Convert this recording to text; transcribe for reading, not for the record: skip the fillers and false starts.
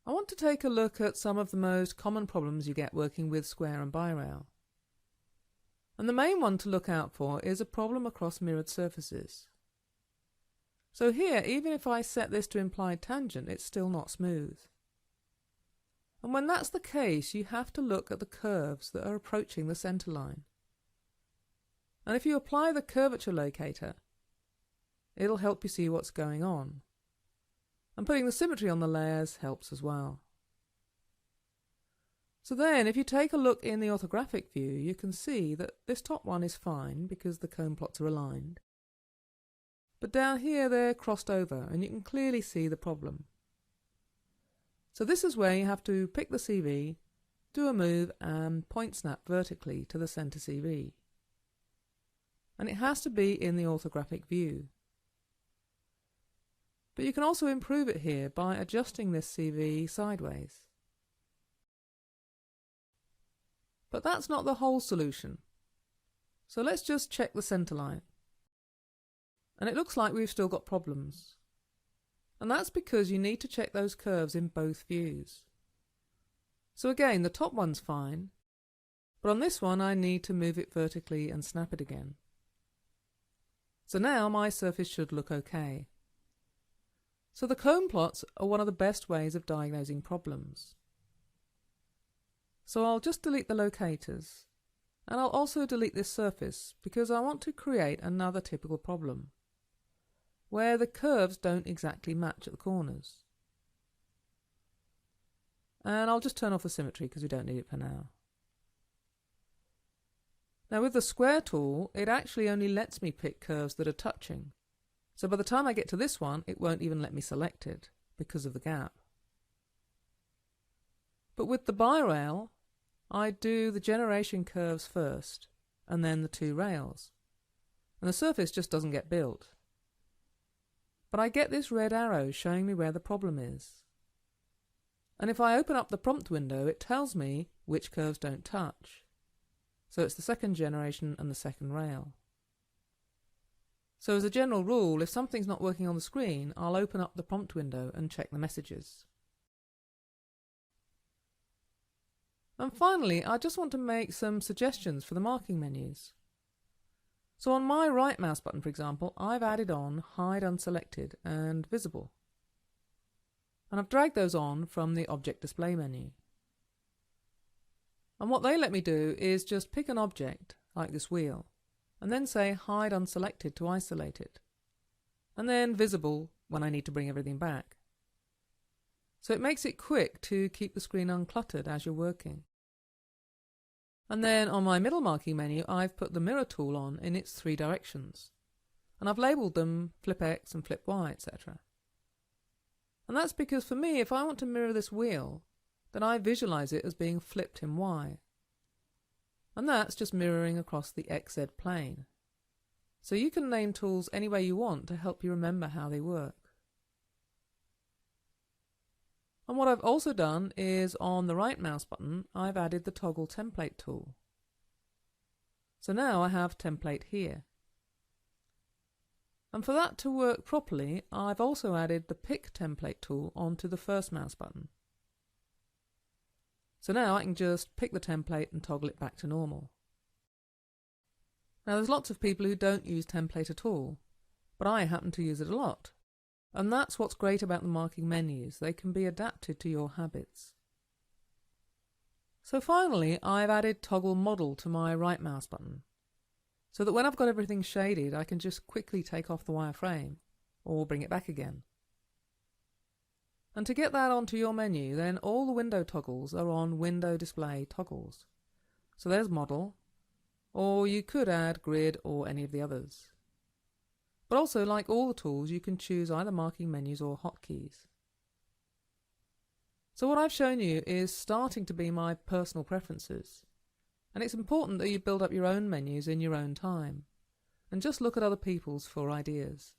I want to take a look at some of the most common problems you get working with Square and BiRail. And the main one to look out for is a problem across mirrored surfaces. So here, even if I set this to implied tangent, it's still not smooth. And when that's the case, you have to look at the curves that are approaching the center line. And if you apply the curvature locator, it'll help you see what's going on. And putting the symmetry on the layers helps as well. So then, if you take a look in the orthographic view, you can see that this top one is fine because the cone plots are aligned. But down here they're crossed over, and you can clearly see the problem. So this is where you have to pick the CV, do a move and point snap vertically to the center CV. And it has to be in the orthographic view. But you can also improve it here by adjusting this CV sideways. But that's not the whole solution. So let's just check the center line. And it looks like we've still got problems. And that's because you need to check those curves in both views. So again, the top one's fine, but on this one I need to move it vertically and snap it again. So now my surface should look okay. So the cone plots are one of the best ways of diagnosing problems. So I'll just delete the locators, and I'll also delete this surface because I want to create another typical problem, where the curves don't exactly match at the corners. And I'll just turn off the symmetry because we don't need it for now. Now with the square tool, it actually only lets me pick curves that are touching. So by the time I get to this one, it won't even let me select it because of the gap. But with the BiRail, I do the generation curves first, and then the two rails. And the surface just doesn't get built. But I get this red arrow showing me where the problem is. And if I open up the prompt window, it tells me which curves don't touch. So it's the second generation and the second rail. So as a general rule, if something's not working on the screen, I'll open up the prompt window and check the messages. And finally, I just want to make some suggestions for the marking menus. So on my right mouse button, for example, I've added on Hide Unselected and Visible. And I've dragged those on from the Object Display menu. And what they let me do is just pick an object, like this wheel, and then say Hide Unselected to isolate it, and then Visible when I need to bring everything back. So it makes it quick to keep the screen uncluttered as you're working. And then on my middle marking menu, I've put the mirror tool on in its 3 directions. And I've labelled them Flip X and Flip Y, etc. And that's because for me, if I want to mirror this wheel, then I visualise it as being flipped in Y. And that's just mirroring across the XZ plane. So you can name tools any way you want to help you remember how they work. And what I've also done is on the right mouse button, I've added the Toggle Template tool. So now I have Template here. And for that to work properly, I've also added the Pick Template tool onto the first mouse button. So now I can just pick the template and toggle it back to normal. Now there's lots of people who don't use template at all, but I happen to use it a lot. And that's what's great about the marking menus, they can be adapted to your habits. So finally, I've added Toggle Model to my right mouse button, so that when I've got everything shaded, I can just quickly take off the wireframe, or bring it back again. And to get that onto your menu, then all the window toggles are on Window Display Toggles. So there's Model, or you could add Grid or any of the others. But also, like all the tools, you can choose either marking menus or hotkeys. So what I've shown you is starting to be my personal preferences. And it's important that you build up your own menus in your own time, and just look at other people's for ideas.